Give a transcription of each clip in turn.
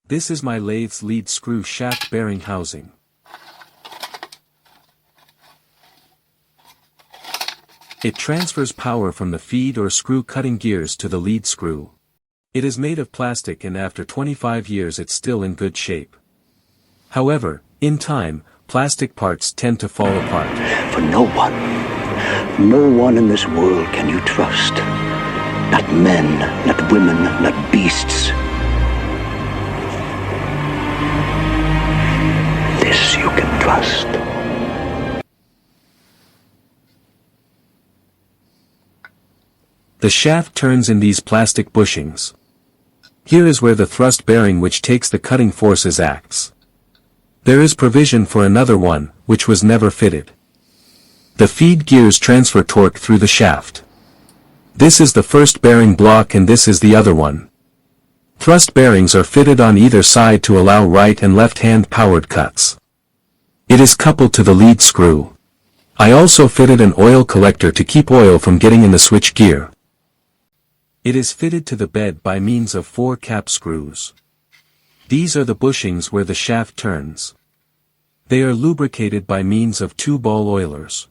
This is my lathe lead screw shaft bearing housing. It transfers power from the feed or screw cutting gears to the lead screw. It is made of plastic and after 25 years it's still in good shape. However, in time, plastic parts tend to fall apart. For no one in this world can you trust. Not men, not women, not beasts. This you can trust. The shaft turns in these plastic bushings. Here is where the thrust bearing which takes the cutting forces acts. There is provision for another one, which was never fitted. The feed gears transfer torque through the shaft. This is the first bearing block and this is the other one. Thrust bearings are fitted on either side to allow right and left hand powered cuts. It is coupled to the lead screw. I also fitted an oil collector to keep oil from getting in the switch gear. It is fitted to the bed by means of 4 cap screws. These are the bushings where the shaft turns. They are lubricated by means of 2 ball oilers.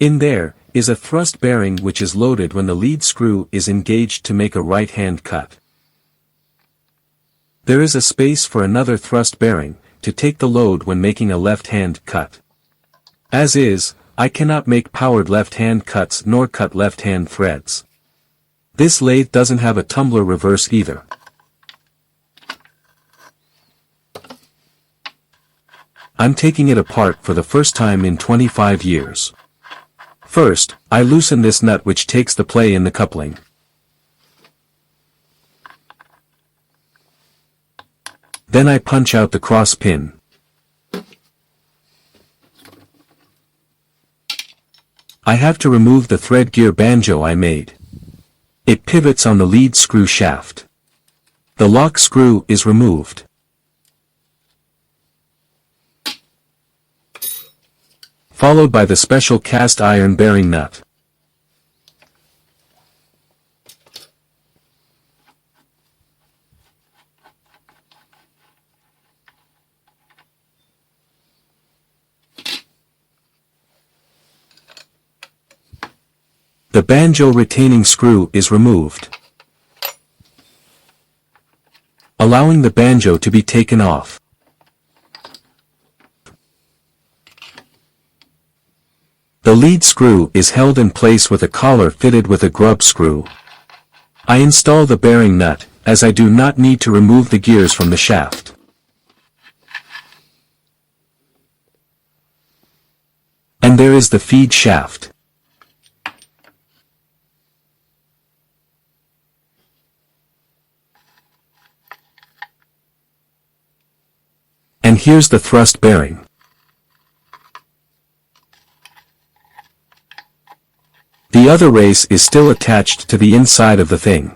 In there is a thrust bearing which is loaded when the lead screw is engaged to make a right-hand cut. There is a space for another thrust bearing to take the load when making a left-hand cut. As is, I cannot make powered left-hand cuts nor cut left-hand threads. This lathe doesn't have a tumbler reverse either. I'm taking it apart for the first time in 25 years. First, I loosen this nut which takes the play in the coupling. Then I punch out the cross pin. I have to remove the thread gear banjo I made. It pivots on the lead screw shaft. The lock screw is removed. Followed by the special cast iron bearing nut. The banjo retaining screw is removed, allowing the banjo to be taken off. The lead screw is held in place with a collar fitted with a grub screw. I install the bearing nut, as I do not need to remove the gears from the shaft. And there is the feed shaft. And here's the thrust bearing. The other race is still attached to the inside of the thing.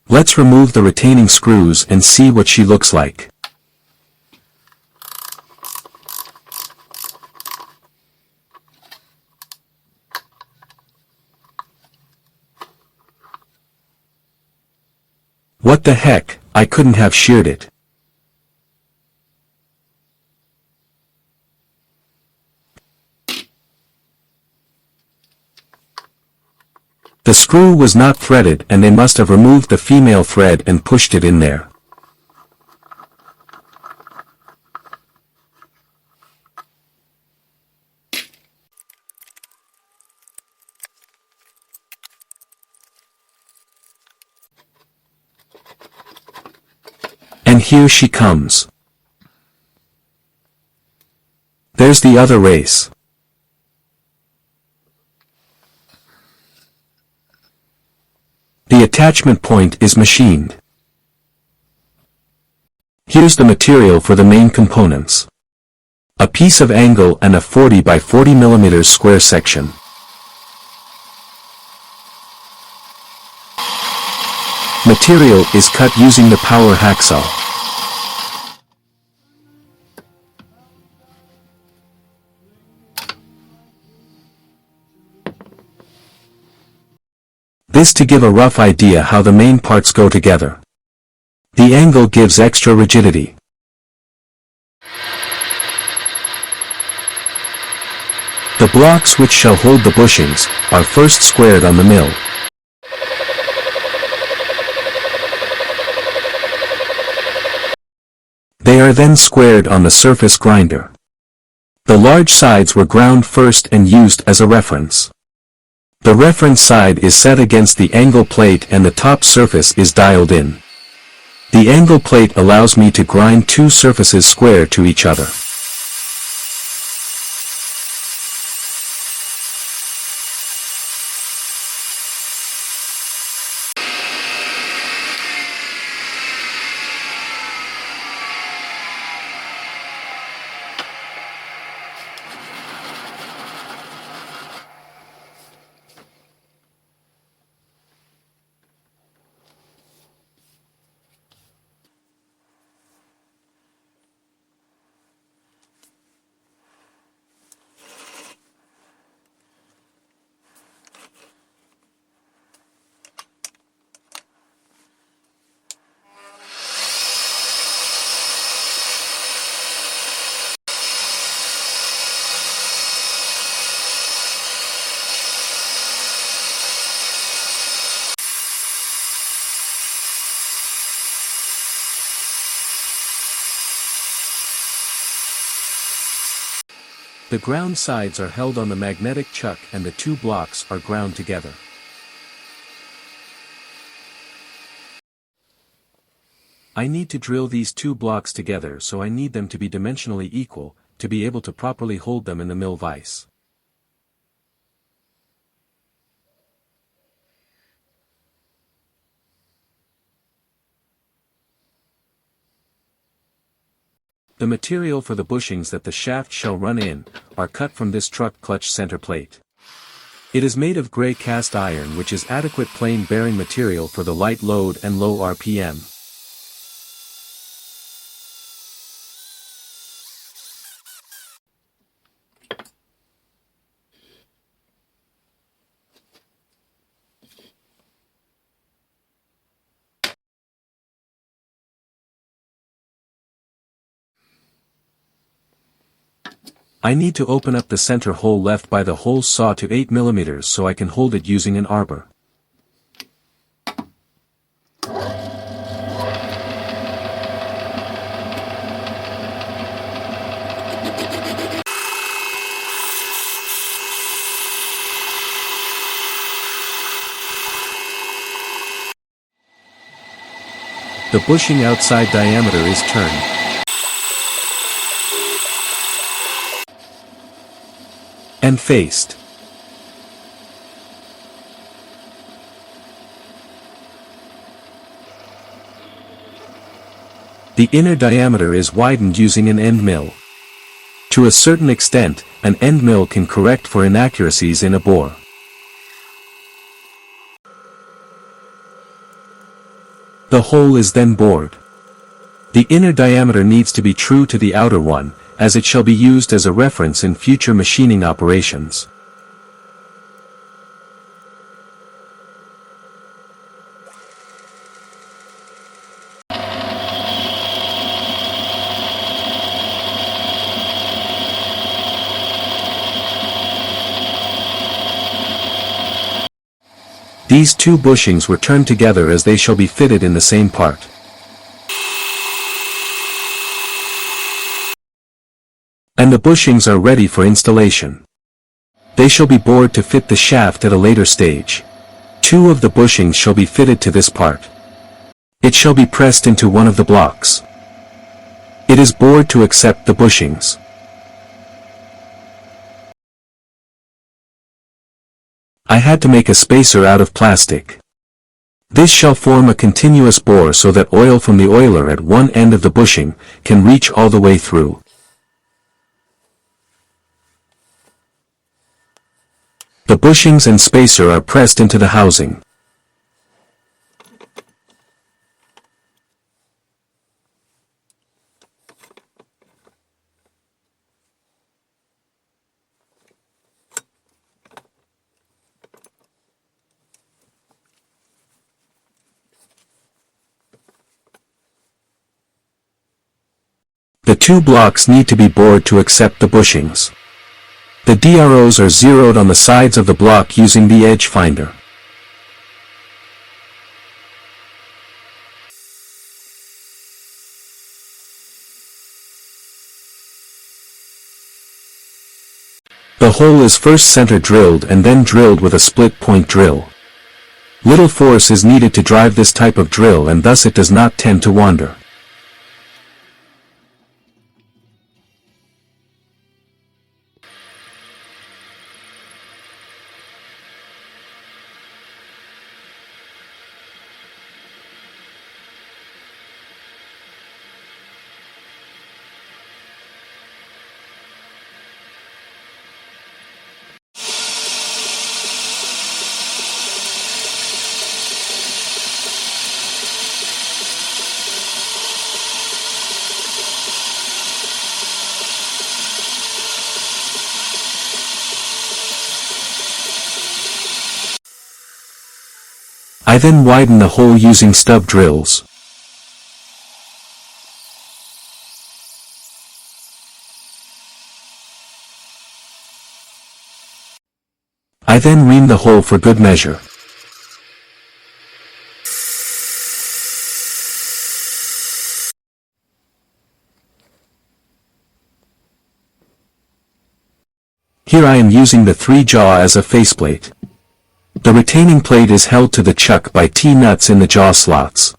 Let's remove the retaining screws and see what she looks like. What the heck, I couldn't have sheared it. The screw was not threaded and they must have removed the female thread and pushed it in there. And here she comes. There's the other race. The attachment point is machined. Here's the material for the main components. A piece of angle and a 40 by 40 mm square section. Material is cut using the power hacksaw. This to give a rough idea how the main parts go together. The angle gives extra rigidity. The blocks which shall hold the bushings are first squared on the mill. They are then squared on the surface grinder. The large sides were ground first and used as a reference. The reference side is set against the angle plate and the top surface is dialed in. The angle plate allows me to grind two surfaces square to each other. The ground sides are held on the magnetic chuck and the two blocks are ground together. I need to drill these two blocks together, so I need them to be dimensionally equal, to be able to properly hold them in the mill vise. The material for the bushings that the shaft shall run in, are cut from this truck clutch center plate. It is made of gray cast iron, which is adequate plain bearing material for the light load and low RPM. I need to open up the center hole left by the hole saw to 8 mm so I can hold it using an arbor. The bushing outside diameter is turned. And faced. The inner diameter is widened using an end mill. To a certain extent, an end mill can correct for inaccuracies in a bore. The hole is then bored. The inner diameter needs to be true to the outer one, as it shall be used as a reference in future machining operations. These two bushings were turned together as they shall be fitted in the same part. And the bushings are ready for installation. They shall be bored to fit the shaft at a later stage. Two of the bushings shall be fitted to this part. It shall be pressed into one of the blocks. It is bored to accept the bushings. I had to make a spacer out of plastic. This shall form a continuous bore so that oil from the oiler at one end of the bushing can reach all the way through. The bushings and spacer are pressed into the housing. 2 blocks need to be bored to accept the bushings. The DROs are zeroed on the sides of the block using the edge finder. The hole is first center drilled and then drilled with a split point drill. Little force is needed to drive this type of drill and thus it does not tend to wander. I then widen the hole using stub drills. I then ream the hole for good measure. Here I am using the 3-jaw as a faceplate. The retaining plate is held to the chuck by T-nuts in the jaw slots.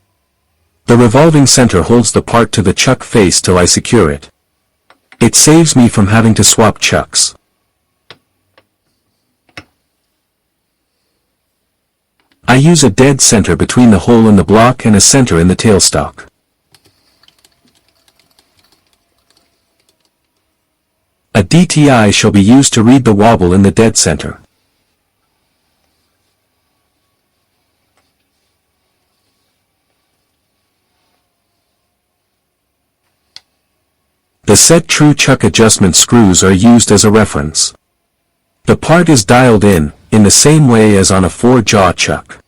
The revolving center holds the part to the chuck face till I secure it. It saves me from having to swap chucks. I use a dead center between the hole in the block and a center in the tailstock. A DTI shall be used to read the wobble in the dead center. The set true chuck adjustment screws are used as a reference. The part is dialed in the same way as on a 4-jaw chuck.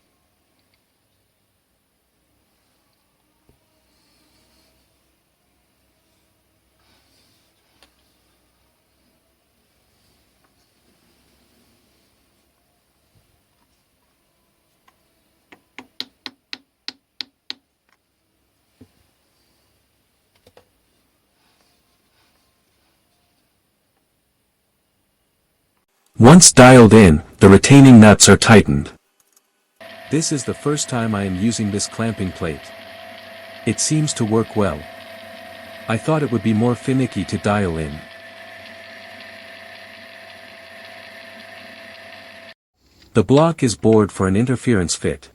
Once dialed in, the retaining nuts are tightened. This is the first time I am using this clamping plate. It seems to work well. I thought it would be more finicky to dial in. The block is bored for an interference fit.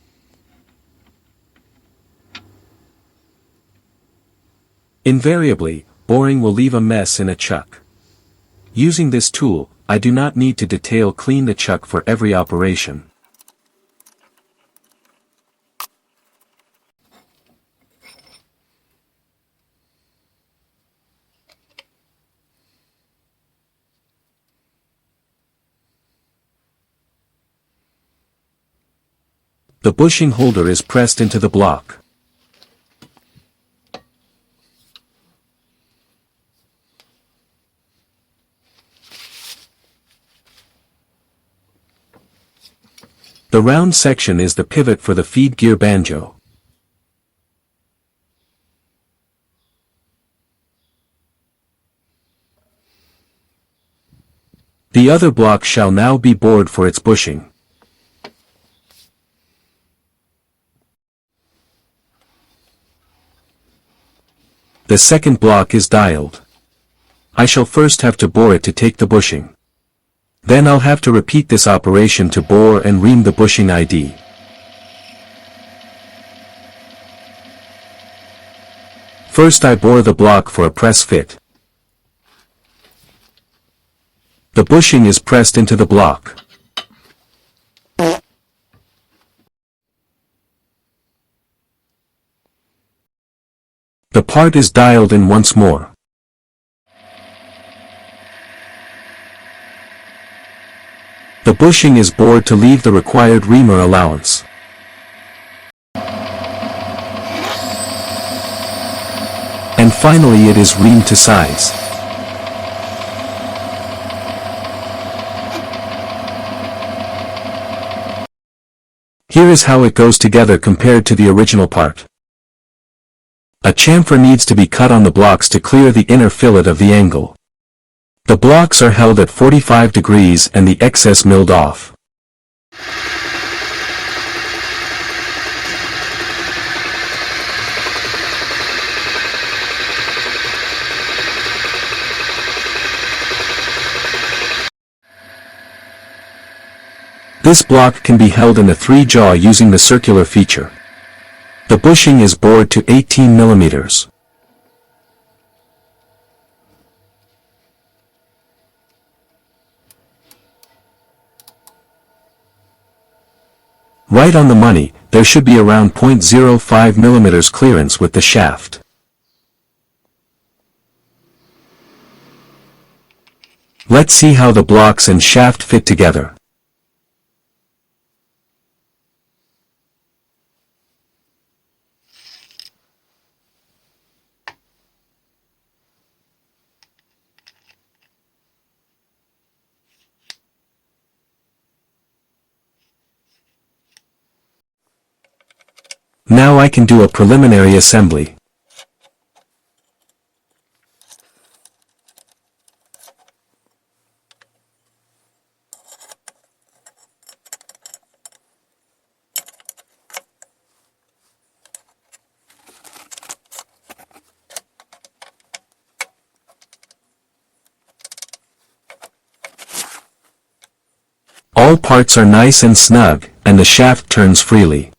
Invariably, boring will leave a mess in a chuck. Using this tool, I do not need to detail clean the chuck for every operation. The bushing holder is pressed into the block. The round section is the pivot for the feed gear banjo. The other block shall now be bored for its bushing. The second block is dialed. I shall first have to bore it to take the bushing. Then I'll have to repeat this operation to bore and ream the bushing ID. First I bore the block for a press fit. The bushing is pressed into the block. The part is dialed in once more. The bushing is bored to leave the required reamer allowance. And finally it is reamed to size. Here is how it goes together compared to the original part. A chamfer needs to be cut on the blocks to clear the inner fillet of the angle. The blocks are held at 45 degrees and the excess milled off. This block can be held in a 3-jaw using the circular feature. The bushing is bored to 18 millimeters. Right on the money, there should be around 0.05 millimeters clearance with the shaft. Let's see how the blocks and shaft fit together. Now I can do a preliminary assembly. All parts are nice and snug, and the shaft turns freely.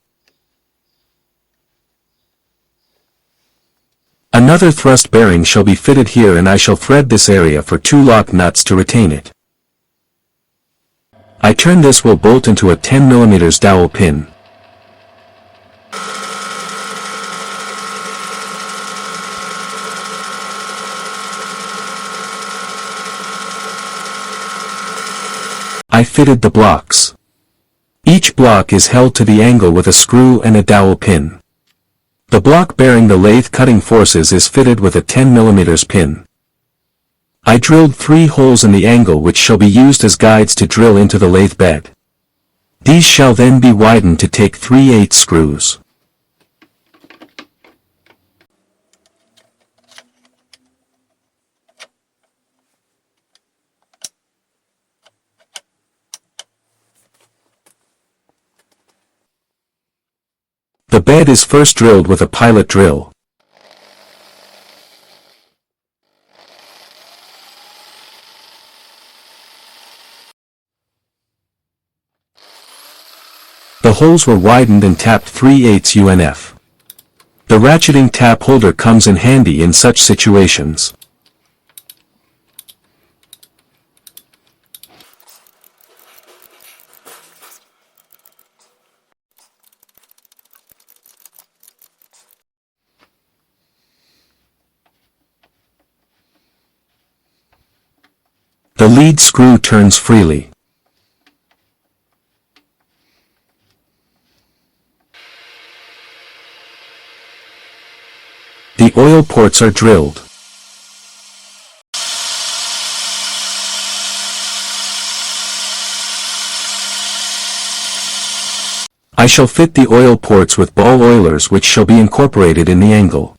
Another thrust bearing shall be fitted here and I shall thread this area for 2 lock nuts to retain it. I turn this will bolt into a 10 mm dowel pin. I fitted the blocks. Each block is held to the angle with a screw and a dowel pin. The block bearing the lathe cutting forces is fitted with a 10 mm pin. I drilled 3 holes in the angle which shall be used as guides to drill into the lathe bed. These shall then be widened to take 3/8 screws. The bed is first drilled with a pilot drill. The holes were widened and tapped 3/8 UNF. The ratcheting tap holder comes in handy in such situations. The lead screw turns freely. The oil ports are drilled. I shall fit the oil ports with ball oilers which shall be incorporated in the angle.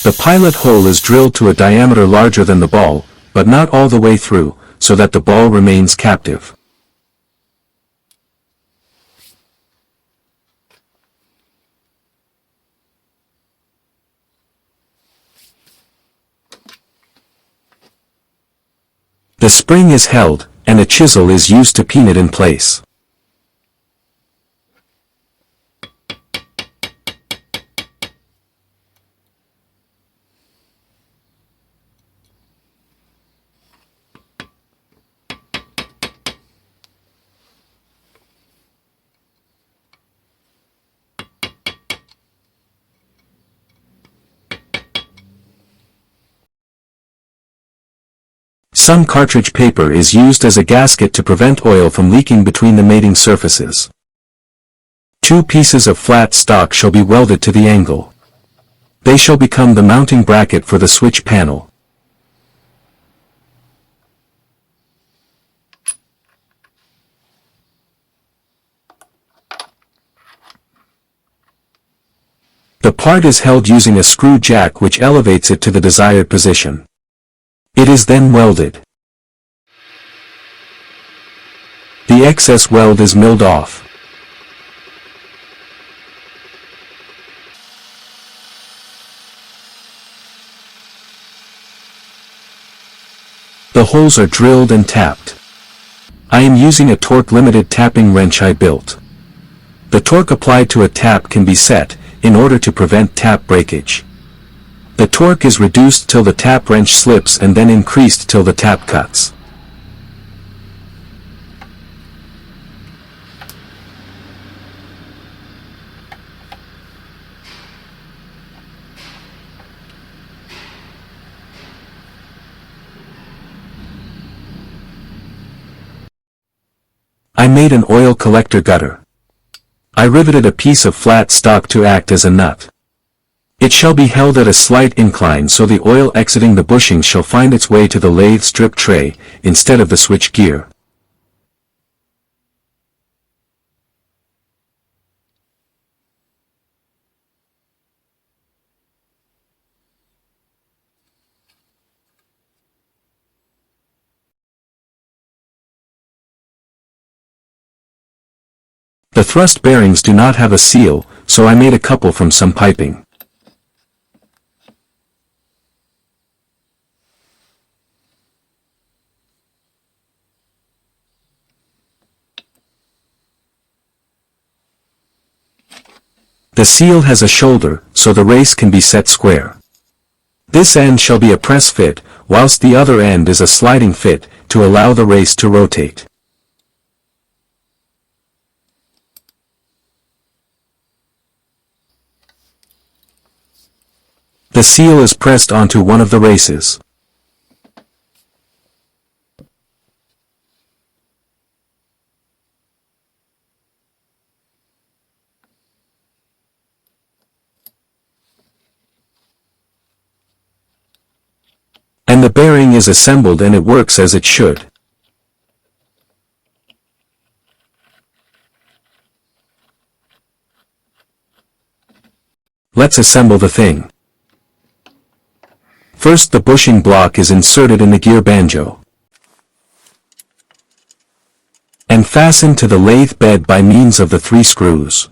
The pilot hole is drilled to a diameter larger than the ball, but not all the way through, so that the ball remains captive. The spring is held, and a chisel is used to pin it in place. Some cartridge paper is used as a gasket to prevent oil from leaking between the mating surfaces. 2 pieces of flat stock shall be welded to the angle. They shall become the mounting bracket for the switch panel. The part is held using a screw jack which elevates it to the desired position. It is then welded. The excess weld is milled off. The holes are drilled and tapped. I am using a torque-limited tapping wrench I built. The torque applied to a tap can be set, in order to prevent tap breakage. The torque is reduced till the tap wrench slips and then increased till the tap cuts. I made an oil collector gutter. I riveted a piece of flat stock to act as a nut. It shall be held at a slight incline so the oil exiting the bushings shall find its way to the lathe strip tray, instead of the switch gear. The thrust bearings do not have a seal, so I made a couple from some piping. The seal has a shoulder, so the race can be set square. This end shall be a press fit, whilst the other end is a sliding fit, to allow the race to rotate. The seal is pressed onto one of the races. And the bearing is assembled and it works as it should. Let's assemble the thing. First, the bushing block is inserted in the gear banjo and fastened to the lathe bed by means of the 3 screws.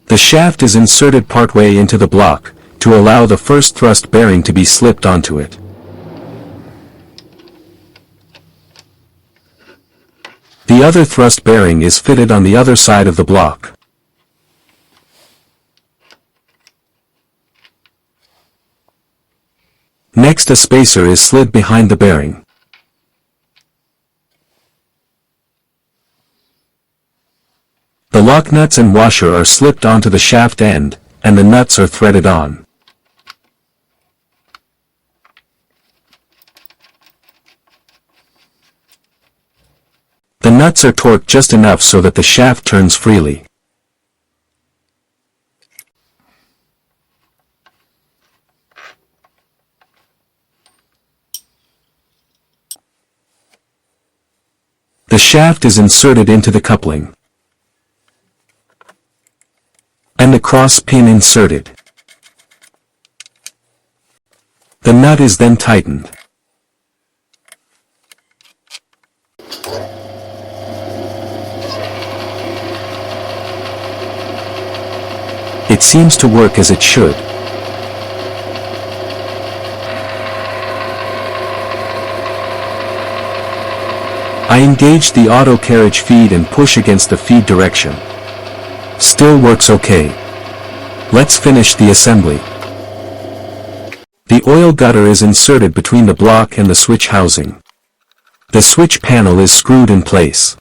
The shaft is inserted partway into the block, to allow the first thrust bearing to be slipped onto it. The other thrust bearing is fitted on the other side of the block. Next, a spacer is slid behind the bearing. The lock nuts and washer are slipped onto the shaft end, and the nuts are threaded on. The nuts are torqued just enough so that the shaft turns freely. The shaft is inserted into the coupling, and the cross pin inserted. The nut is then tightened. It seems to work as it should. I engaged the auto carriage feed and push against the feed direction. Still works okay. Let's finish the assembly. The oil gutter is inserted between the block and the switch housing. The switch panel is screwed in place.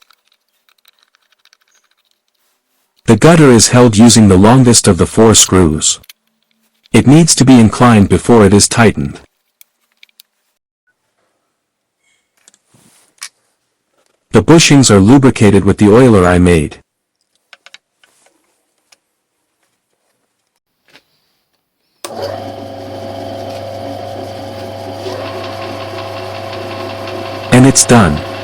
The gutter is held using the longest of the 4 screws. It needs to be inclined before it is tightened. The bushings are lubricated with the oiler I made. And it's done.